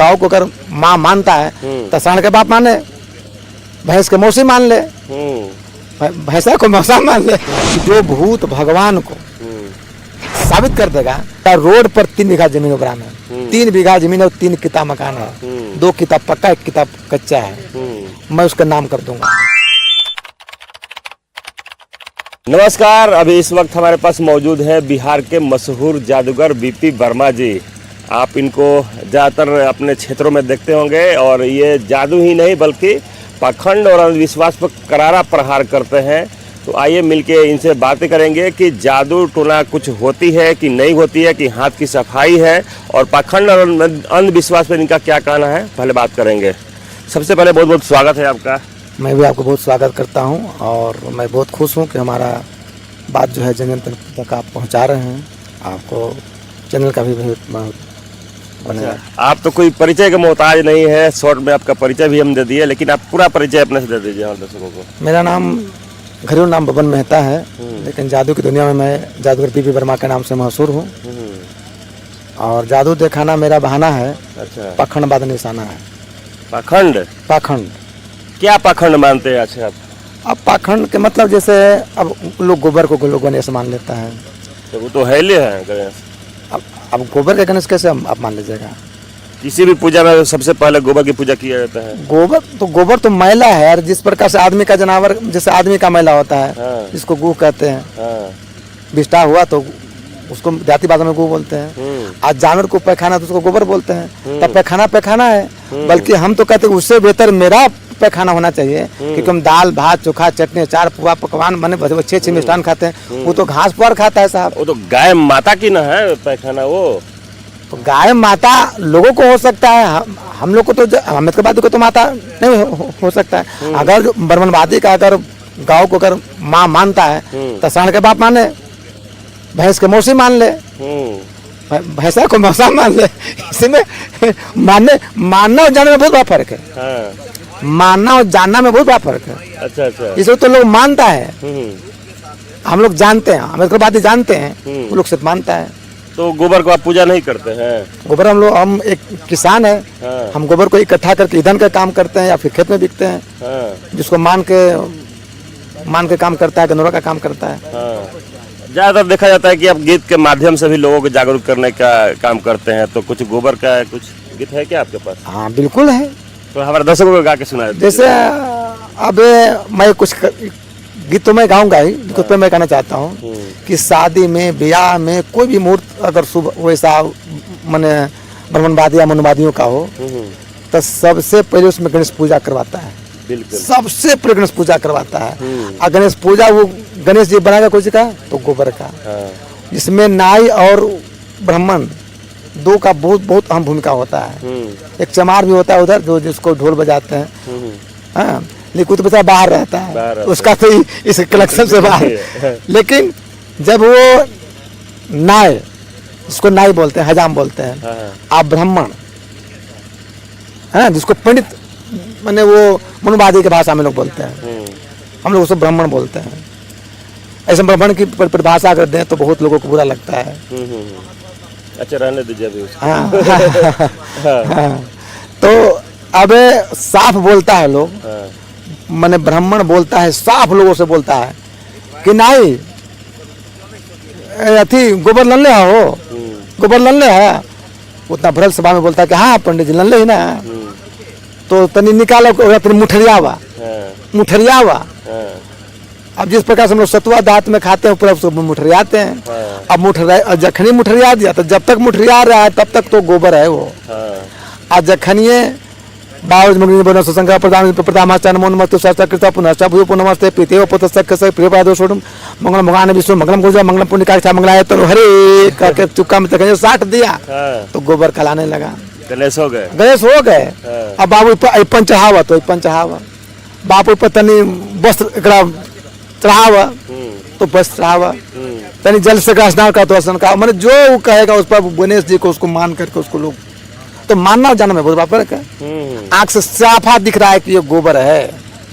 गाँव को अगर माँ मानता है तो सांड के बाप माने, भैंस के मौसी मान ले, भैंसा को मौसा मान ले। जो भूत भगवान को साबित कर देगा, रोड पर 3 बीघा जमीन बराम है, 3 बीघा जमीन और 3 किता मकान है, 2 किता पक्का 1 किता कच्चा है, मैं उसका नाम कर दूंगा। नमस्कार, अभी इस वक्त हमारे पास मौजूद है बिहार के मशहूर जादूगर बीपी वर्मा जी। आप इनको ज़्यादातर अपने क्षेत्रों में देखते होंगे और ये जादू ही नहीं बल्कि पाखंड और अंधविश्वास पर करारा प्रहार करते हैं। तो आइए मिलके इनसे बातें करेंगे कि जादू टोना कुछ होती है कि नहीं होती है, कि हाथ की सफाई है, और पाखंड और अंधविश्वास पर इनका क्या कहना है, पहले बात करेंगे। सबसे पहले बहुत बहुत स्वागत है आपका। मैं भी आपको बहुत स्वागत करता हूं और मैं बहुत खुश हूं कि हमारा बात जो है जन तक आप पहुंचा रहे हैं। आपको चैनल का भी बहुत अच्छा, आप तो कोई परिचय का मोहताज नहीं है, शॉर्ट में आपका परिचय भी हम दे दिए, लेकिन आप पूरा परिचय अपने से दे दीजिए हमारे दर्शकों को। मेरा नाम घरेलू नाम बबन मेहता है, लेकिन जादू की दुनिया में मैं जादूगर बीपी वर्मा के नाम से मशहूर हूँ। और जादू दिखाना मेरा बहाना है। अच्छा, पाखंडवाद निशाना है। पाखंड? पाखंड क्या पाखंड मानते हैं? अच्छा, अब पाखंड के मतलब जैसे अब लोग गोबर को लोग गणेश मान लेता है, तो वो तो हैले है गणेश। अब गोबर के गणेश कैसे आप मान लीजिएगा? किसी भी पूजा में सबसे पहले गोबर की पूजा किया जाता है। गोबर तो मैला है यार, जिस प्रकार से आदमी का जानवर जैसे आदमी का मैला होता है। हाँ। जिसको गू कहते हैं। विष्ठा हुआ तो उसको जाति भाषा में गू बोलते हैं। आज जानवर को पैखाना तो उसको गोबर बोलते हैं। तब पैखाना है, बल्कि हम तो कहते हैं उससे बेहतर मेरा पैखाना होना चाहिए, क्योंकि हम दाल भात चोखा चटनी अचार पुआ पकवान बने 6 मिष्ठान खाते हैं। वो तो घास पुआर खाता है साहब। वो तो गाय माता की ना है पैखाना। वो तो गाय माता लोगों को हो सकता है, हम लोग को तो अम्बेडकरवादी को तो माता नहीं हो सकता है। अगर ब्राह्मणवादी का अगर गाँव को अगर माँ मानता है तो सांड के बाप माने, भैंस के मौसी मान ले, भैंसा को मौसा मान ले। इसमें मानना और जानना में बहुत बड़ा फर्क है। हाँ। मानना और जानना में बहुत बड़ा फर्क है। अच्छा अच्छा, इसको तो लोग मानता है, हम लोग जानते हैं, अम्बेडकरवादी जानते हैं, वो लोग सिर्फ मानता है। तो गोबर को आप पूजा नहीं करते हैं? गोबर हम एक किसान है। हाँ। हम गोबर को इकट्ठा करके ईंधन का काम करते हैं या फिर खेत में बिकते हैं। हाँ। जिसको मान के काम करता है, गनौरा का काम करता है। हाँ। ज़्यादातर देखा जाता है कि आप गीत के माध्यम से भी लोगों को जागरूक करने का काम करते हैं, तो कुछ गोबर का कुछ गीत है क्या आपके पास? हाँ बिल्कुल है। तो हमारे दर्शकों को गा के सुना दीजिए। जैसे अब मैं कुछ गीत तो मैं गाऊंगा ही, कुछ पे मैं कहना चाहता हूँ कि शादी में ब्याह में कोई भी मुहूर्त अगर शुभ वैसा माने ब्राह्मणवादी या मनुवादियों का हो तो सबसे पहले उसमें गणेश पूजा करवाता है। बिल्कुल, सबसे पहले गणेश पूजा करवाता है। और गणेश पूजा वो गणेश जी बनाएगा कोई का तो गोबर का। इसमें नाई और ब्राह्मण दो का बहुत अहम भूमिका होता है। एक चमार भी होता है उधर जो जिसको ढोल बजाते हैं। हाँ, लेकिन तो बेचारा बाहर रहता है, उसका तो इस कलेक्शन से बाहर। लेकिन जब वो नाई, जिसको नाई बोलते हैं, हजाम बोलते हैं, आप ब्राह्मण है जिसको पंडित माने वो मनुवादी की भाषा में लोग बोलते हैं, हम लोग उसको ब्राह्मण बोलते हैं। ऐसे ब्राह्मण की परिभाषा अगर दें तो बहुत लोगों को बुरा लगता है। अच्छा, रहने दीजिए अभी उसको। हाँ। तो अब साफ बोलता है लोग, माने ब्राह्मण बोलता है, साफ लोगों से बोलता है कि नहीं अथी गोबर लल्ले हो, गोबर लल्ले है। उतना भरल सभा में बोलता है कि हाँ पंडित जी लल्ले ही ना। तो तनी निकालो मुठरिया हुआ। अब जिस प्रकार से हम लोग सतुआ दांत में खाते हैं पूरा उसको मुठरियाते हैं। अब जखनी मुठरिया दिया तो जब तक मुठरिया रहा है तब तक तो गोबर है वो। आज जखनिए बावज मंगनी बनो संघ प्रधान प्रधामाचार्य नमो नमस्ते शास्त्रकृत पुनश्च भूयो पुनमस्ते प्रीतेव पुतस्तक प्रियपादो छोड़म मंगलम भगवान विष्णु मंगलम गुरुजा मंगलम पुण्यकाक्षा मंगलाय तो हरे करके चुपका में तक 60 दिया तो गोबर कलाने लगा। गणेश हो गए। अब बाबू अपन चढ़ावा तो अपन चढ़ावा, बापू पर तनी वस्त्र चढ़ावा तो बस चढ़ावा, तनी जल से स्नान का तो स्नान का, मैंने जो वो कहेगा उस पर गणेश जी को उसको मान करके उसको लोग तो मानना और जानना में बहुत बड़ा फर्क है। आंख से साफा दिख रहा है कि ये गोबर है।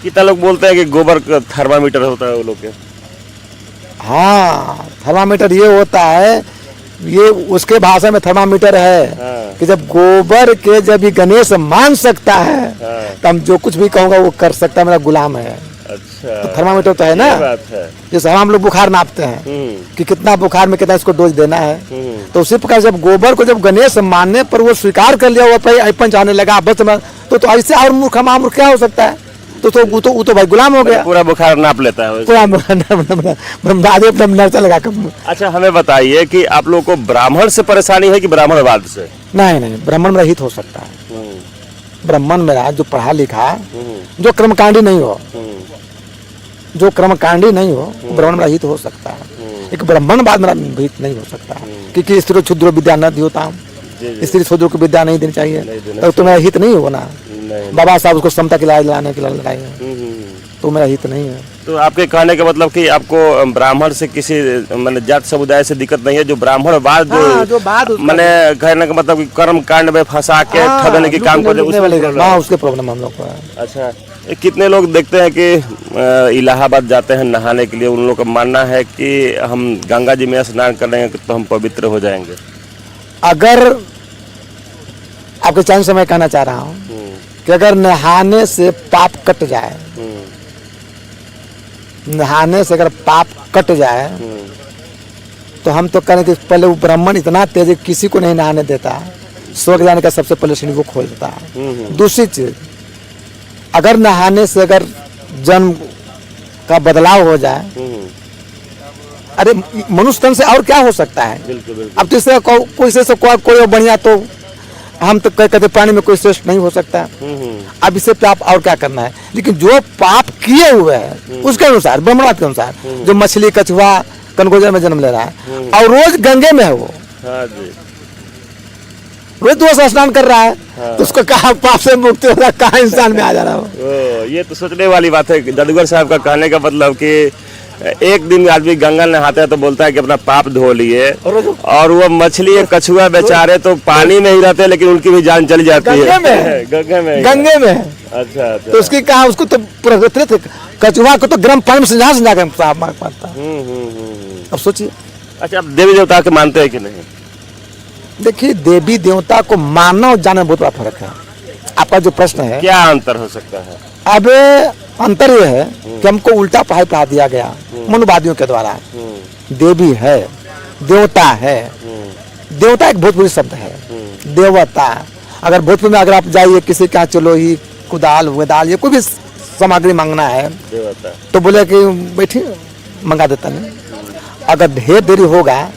कितना लोग बोलते हैं कि गोबर का थर्मामीटर होता है वो लोग के। हाँ, थर्मामीटर ये होता है ये उसके भाषा में थर्मामीटर है हाँ। कि जब गोबर के जब ये गणेश मान सकता है हाँ। तो हम जो कुछ भी कहूँगा वो कर सकता है, मेरा गुलाम है। अच्छा, तो थर्मामीटर तो है ना, ये बात है। जैसे हम लोग बुखार नापते हैं कि कितना बुखार में कितना इसको डोज देना है, तो उसी प्रकार जब गोबर को जब गणेश मानने पर वो स्वीकार कर लिया, वो पंच आने लगा बस में, तो ऐसे और मूर्ख महामूर्ख क्या हो सकता है? वो तो भाई गुलाम हो गया, पूरा बुखार नाप लेता है वैसे। पूरा नर्चा लगा कर। अच्छा, हमें बताइए कि आप लोगों को ब्राह्मण से परेशानी है कि ब्राह्मणवाद से? नहीं, ब्राह्मण में रहित हो सकता है। ब्राह्मण मेरा जो पढ़ा लिखा, जो कर्मकांडी नहीं हो, जो कर्मकांडी नहीं हो, ब्राह्मण में रहित हो सकता है। एक ब्राह्मणवाद मेरा रहित नहीं हो सकता है, क्योंकि स्त्री क्षुद्र विद्या न दियोता, स्त्री क्षुद्र को विद्या नहीं देनी चाहिए, तो तुम्हारा हित नहीं हो ना। बाबा साहब उसको समता की लाने के लिए लड़ाई है, तो मेरा हित नहीं है। तो आपके कहने का मतलब कि आपको ब्राह्मण से किसी मतलब जात समुदाय से दिक्कत नहीं है, जो ब्राह्मणवाद जो बात मैंने कहने का मतलब कि कर्म कांड में फंसा के ठगने के काम करते उसके प्रॉब्लम हम लोग को है। अच्छा, कितने लोग देखते हैं कि इलाहाबाद जाते हैं नहाने के लिए, उन लोगों का मानना है कि हम गंगा जी में स्नान करेंगे तो हम पवित्र हो जाएंगे। अगर आपके चैनल से मैं कहना चाह रहा हूँ कि अगर नहाने से पाप कट जाए, नहाने से अगर पाप कट जाए, तो हम तो कहें कि पहले वो ब्राह्मण इतना तेज किसी को नहीं नहाने देता, स्वर्ग जाने का सबसे पहले सीढ़ी वो खोल देता है। दूसरी चीज, अगर नहाने से अगर जन्म का बदलाव हो जाए, अरे मनुष्य तन से और क्या हो सकता है? अब तो इससे कोई बढ़िया, तो हम तो कहते पानी में कोई श्रेष्ठ नहीं हो सकता। अब इससे पाप और क्या करना है? लेकिन जो पाप किए हुए हैं उसके अनुसार, ब्रह्मवाद के अनुसार, जो मछली कछुआ कनगोजर में जन्म ले रहा है और रोज गंगे में है, वो रोज तो स्नान कर रहा है, तो उसको कहा पाप से मुक्ति होगा, कहाँ इंसान में आ जा रहा हो? ये तो सोचने वाली बात है। जादूगर साहब का कहने का मतलब कि एक दिन आदमी गंगा नहाता है तो बोलता है कि अपना पाप धो लिए, और वो मछली कछुआ बेचारे तो पानी में ही रहते, लेकिन उनकी भी जान चली जाती है गंगे में। अच्छा, तो उसकी कहा, उसको तो पूरा कछुआ को तो गर्म पानी में समझा कर साफ मार पाता। अब सोचिए। अच्छा, आप देवी देवता के मानते हैं कि नहीं? देखिए, देवी देवता को मानना और जानना बहुत बड़ा फर्क है। आपका जो प्रश्न है, क्या अंतर हो सकता है? अब अंतर यह है कि हमको उल्टा पढ़ा दिया गया मनुवादियों के द्वारा। देवी है, देवता है। देवता एक भोजपुरी शब्द है, देवता। अगर भोजपुरी में अगर आप जाइए किसी का, चलो ही कुदाल वेदाल ये कोई भी सामग्री मांगना है देवता, तो बोले कि बैठी मंगा देता नहीं। अगर ढेर देरी होगा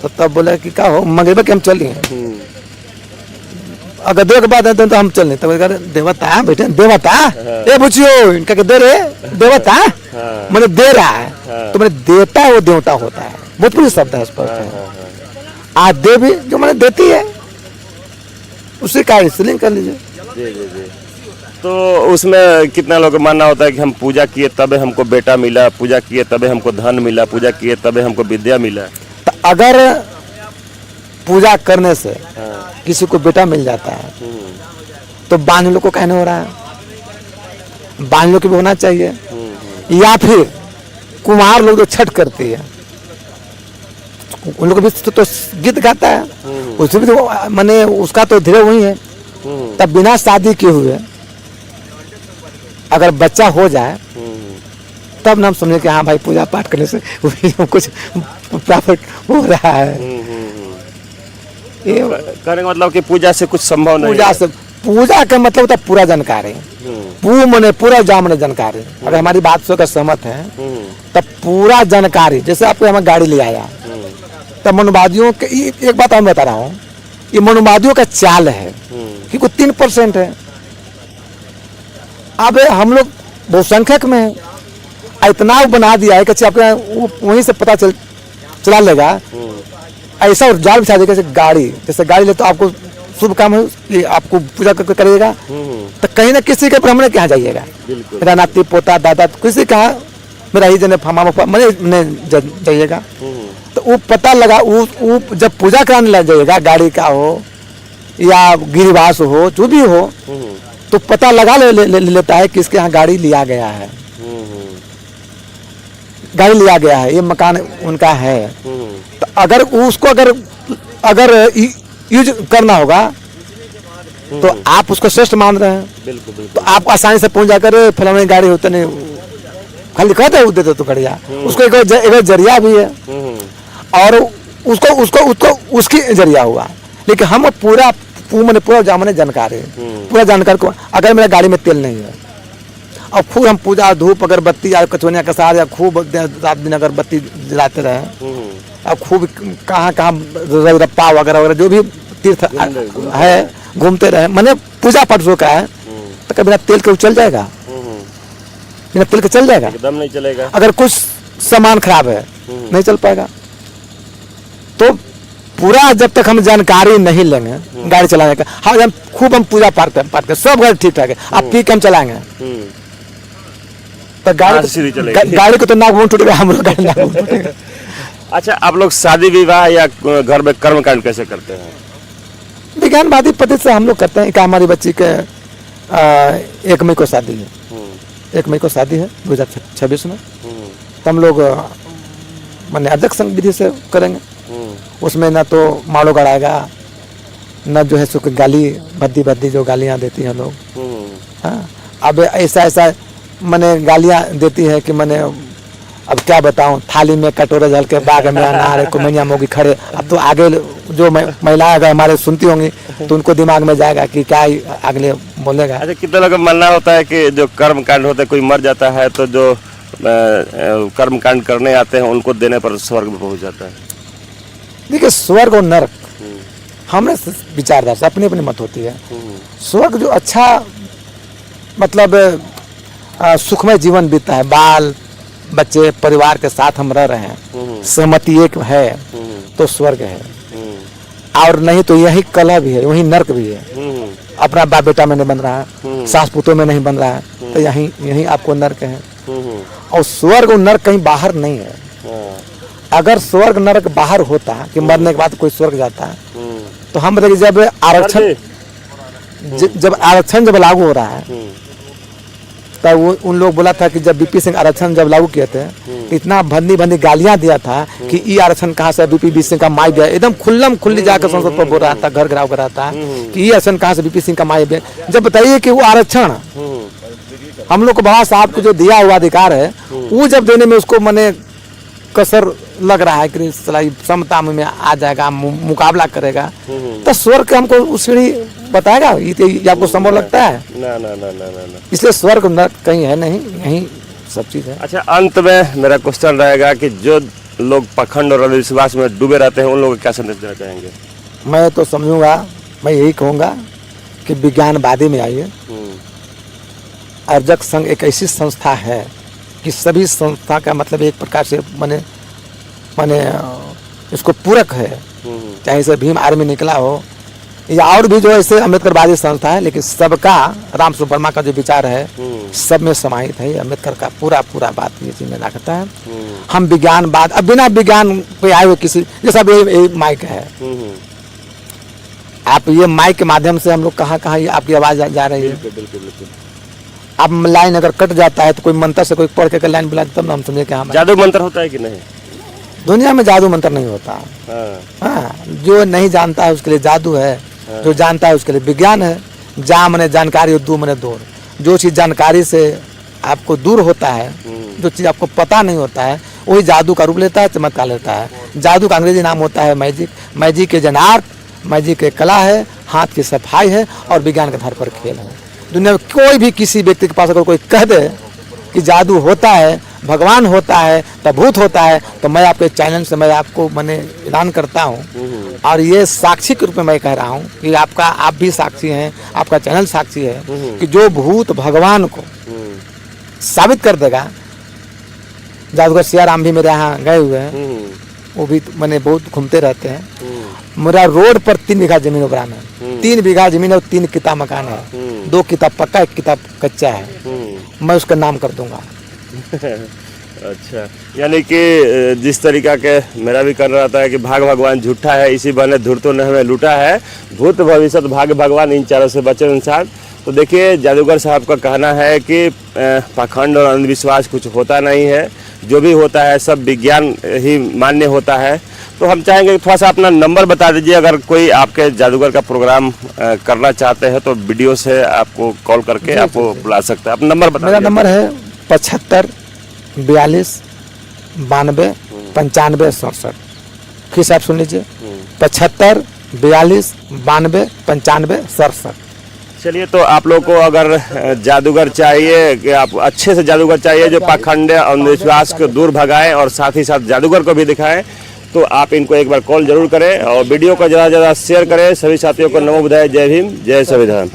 तो तब बोले कि क्या हो, मंगेबे कि हम चलिए। अगर दो के बाद तो हम चल नहीं, तब देवता बेटे, देवता ए पूछियो इनका के दे रे देवता, मैंने दे रहा है, तो मैंने देता है, वो देवता होता है, भोजपुरी शब्द है स्पष्ट है। आ देवी जो मैंने देती है, उसी का स्त्रीलिंग कर लीजिए। तो उसमें कितना लोग मानना होता है कि हम पूजा किए तबे हमको बेटा मिला, पूजा किए तबे हमको धन मिला, पूजा किए तबे हमको विद्या मिला। तो अगर पूजा करने से किसी को बेटा मिल जाता है, तो बांझ लोग को कहने हो रहा है, बांझ लोग को भी होना चाहिए। या फिर कुमार लोग जो छठ करती है, उन लोग भी तो गीत गाता है, उसमें भी तो माने उसका तो धीरे वही है। तब बिना शादी किए हुए अगर बच्चा हो जाए, तब ना हम समझे कि हाँ भाई पूजा पाठ करने से कुछ प्राप्त हो रहा है। ये कहने का मतलब कि पूजा से कुछ संभव नहीं। पूजा का मतलब होता है पूरा जानकारी। मने पूरा जामने जानकारी। अगर हमारी बात से अगर सहमत है, तब पूरा जानकारी। जैसे आपको हमें गाड़ी ले आया, तब मनुवादियों के एक बात मैं बता रहा हूँ, ये मनुवादियों का चाल है कि कुछ 3% है। अब हम लोग बहुसंख्यक में है, इतना बना दिया है कि आपके वहीं से पता चला लेगा। ऐसा जाल बिछा देगा, जैसे गाड़ी ले तो आपको शुभ काम है कि आपको पूजा करेगा, तो कहीं ना किसी के ब्राह्मण के यहाँ जाइएगा, मेरा नाती पोता दादा किसी का मेरा ही जने मैंने जाइएगा, तो वो पता लगा। वो जब पूजा कराने लग जाइएगा, गाड़ी का हो या गिरिवास हो जो भी हो, तो पता लगा लेता है कि इसके यहाँ गाड़ी लिया गया है, गाड़ी लिया गया है, ये मकान उनका है। तो अगर उसको अगर अगर यूज करना होगा तो आप उसको श्रेष्ठ मान रहे हैं, बिल्कुल बिल्कुल। तो आप आसानी से पहुंच जाकर फलाने गाड़ी होते नहीं, खाली कहते हैं देते तो खड़िया, उसको एक जरिया भी है और उसको उसको उसको उसकी जरिया हुआ। लेकिन हम पूरा पूरा जामने जानकारी पूरा जानकार को, अगर मेरा गाड़ी में तेल नहीं है और खूब हम पूजा धूप अगरबत्ती या कचौनिया के साथ या खूब रात दिन अगरबत्ती जलाते रहे और खूब कहाँ रप्पा वगैरह वगैरह जो भी तीर्थ है घूमते रहे, मैंने पूजा पाठ जो का है, तो कभी बिना तेल के चल जाएगा, बिना तेल के चल जाएगा, एकदम नहीं चलेगा। अगर कुछ सामान खराब है नहीं चल पाएगा। तो पूरा जब तक हम जानकारी नहीं लेंगे गाड़ी चलाने का, हम खूब हम पूजा पाठ कर सब गाड़ी ठीक ठाक है, आप पी के हम चलाएंगे तो गाड़ी को तो नाक मुंह टूटेगा, हम लोग गाड़ी नाक मुंह टूटेगा। अच्छा, आप लोग शादी विवाह या घर में कर्मकांड कैसे करते हैं? विज्ञानवादी पद्धति से हम लोग करते हैं कि हमारी बच्ची के 1 मई को शादी है, 1 मई को शादी है 2026 में, तो हम लोग मैंने अध्यक्ष संघ विधि से करेंगे। उसमें ना तो माड़ो गड़ाएगा, न जो है सो गाली भद्दी जो गालियाँ देती हैं लोग, हाँ अब ऐसा मैंने गालियाँ देती है कि मैंने अब क्या बताऊं, थाली में कटोरे जल के बाग में अनार कुमैया मोगी खड़े। अब तो आगे जो महिलाएं अगर हमारे सुनती होंगी तो उनको दिमाग में जाएगा कि क्या अगले बोलेगा। अच्छा, कितने लोगों का मानना होता है कि जो कर्म कांड होता है, कोई मर जाता है तो जो कर्म कांड करने आते हैं उनको देने पर स्वर्ग में पहुंच जाता है? देखिए, स्वर्ग और नरक हमें विचारधारा से अपनी अपनी मत होती है। स्वर्ग जो अच्छा मतलब सुखमय जीवन बीतता है, बाल बच्चे परिवार के साथ हम रह रहे हैं, सहमति एक है तो स्वर्ग है, और नहीं तो यही कलह भी है, वही नर्क भी है। अपना बाप बेटा में नहीं बन रहा है, सास पुतों में नहीं बन रहा है, तो यही आपको नर्क है। और स्वर्ग और नर्क कहीं बाहर नहीं है। अगर स्वर्ग नर्क बाहर होता कि मरने के बाद कोई स्वर्ग जाता है, तो हम बताइए जब आरक्षण जब लागू हो रहा है, तब वो उन लोग बोला था कि जब बीपी सिंह आरक्षण जब लागू किए थे, इतना भंडी गालियां दिया था कि ये आरक्षण कहाँ से, बीपी सिंह का माई गया, एकदम खुल्ली जाकर संसद पर बोल रहा था, घर घराव कर रहा था कि ये आरक्षण कहाँ से, बीपी सिंह का माई गया। जब बताइए कि वो आरक्षण हम लोग को बाबा साहब को जो दिया हुआ अधिकार है, वो जब देने में उसको मैंने कसर लग रहा है कि समता में आ जाएगा, मुकाबला करेगा, तो स्वर्ग हमको उस सीढ़ी बताएगा? ये आपको संभव लगता है? ना। इसलिए स्वर्ग नरक कहीं है नहीं, यही सब चीज है। अच्छा, अंत में मेरा क्वेश्चन रहेगा कि जो लोग पाखंड और अंधविश्वास में डूबे रहते हैं उन लोगों को क्या संदेश देना चाहेंगे? मैं तो समझूंगा, मैं यही कहूँगा कि विज्ञानवादी में आइए। अर्जक संघ एक ऐसी संस्था है कि सभी संस्था का मतलब एक प्रकार से माने इसको पूरक है, चाहे से भीम आर्मी निकला हो या और भी जो ऐसे अम्बेडकरवादी संस्था है, लेकिन सबका राम स्वरूप वर्मा का जो विचार है सब में समाहित है। अम्बेडकर का पूरा बात ये चीज में रखता है। हम विज्ञानवाद, अब बिना विज्ञान पे आए हुए किसी, जैसा ये माइक है, आप ये माइक के माध्यम से हम लोग कहाँ आपकी आवाज जा रही है। बिल्कुल। अब लाइन अगर कट जाता है तो कोई मंत्र से कोई पढ़ के लाइन बुला तब हम समझे कि हाँ, जादू मंत्र होता है कि नहीं? दुनिया में जादू मंत्र नहीं होता। हाँ, जो नहीं जानता है उसके लिए जादू है, जो जानता है उसके लिए विज्ञान है। जा मने जानकारी और दू मने दूर, जो चीज जानकारी से आपको दूर होता है, जो चीज आपको पता नहीं होता है, वही जादू का रूप लेता है, चमत्कार लेता है। जादू का अंग्रेजी नाम होता है मैजिक। मैजिक के जन आर्ट, मैजिक के कला है, हाथ की सफाई है और विज्ञान के आधार पर खेल है। दुनिया में कोई भी किसी व्यक्ति के पास अगर कोई कह दे कि जादू होता है, भगवान होता है, तब भूत होता है, तो मैं आपके चैनल से मैं आपको मैंने ऐलान करता हूँ और ये साक्षी के रूप में मैं कह रहा हूँ कि आप भी साक्षी हैं, आपका चैनल साक्षी है कि जो भूत भगवान को साबित कर देगा। जादूगर सियाराम भी मेरे यहाँ गए हुए हैं, वो भी मैंने बहुत घूमते रहते हैं। मेरा रोड पर 3 बीघा जमीन उबरान है, 3 बीघा जमीन और 3 किता मकान है, 2 किता पक्का, 1 किता कच्चा है। मैं उसका नाम कर दूंगा। अच्छा, यानी कि जिस तरीका के मेरा भी कर रहा था कि भाग भगवान झूठा है, इसी बहाने धूर्तों ने हमें लूटा है, भूत भविष्य भाग्य भगवान, इन चारों से बचे इंसान। तो देखिए, जादूगर साहब का कहना है कि पाखंड और अंधविश्वास कुछ होता नहीं है, जो भी होता है सब विज्ञान ही मान्य होता है। तो हम चाहेंगे कि थोड़ा सा अपना नंबर बता दीजिए, अगर कोई आपके जादूगर का प्रोग्राम करना चाहते हैं तो वीडियो से आपको कॉल करके आपको बुला सकते हैं। अपना नंबर बता मेरा दीजिए। नंबर है 75 42 92 95 67। फिर से आप सुन लीजिए, 75 42 92 95 67। चलिए, तो आप लोग को अगर जादूगर चाहिए कि आप अच्छे से जादूगर चाहिए जो पाखंड और अंधविश्वास को दूर भगाएं और साथ ही साथ जादूगर को भी दिखाएं, तो आप इनको एक बार कॉल जरूर करें और वीडियो को ज़्यादा से ज़्यादा शेयर करें। सभी साथियों को नमो बुद्धाय, जय भीम, जय संविधान।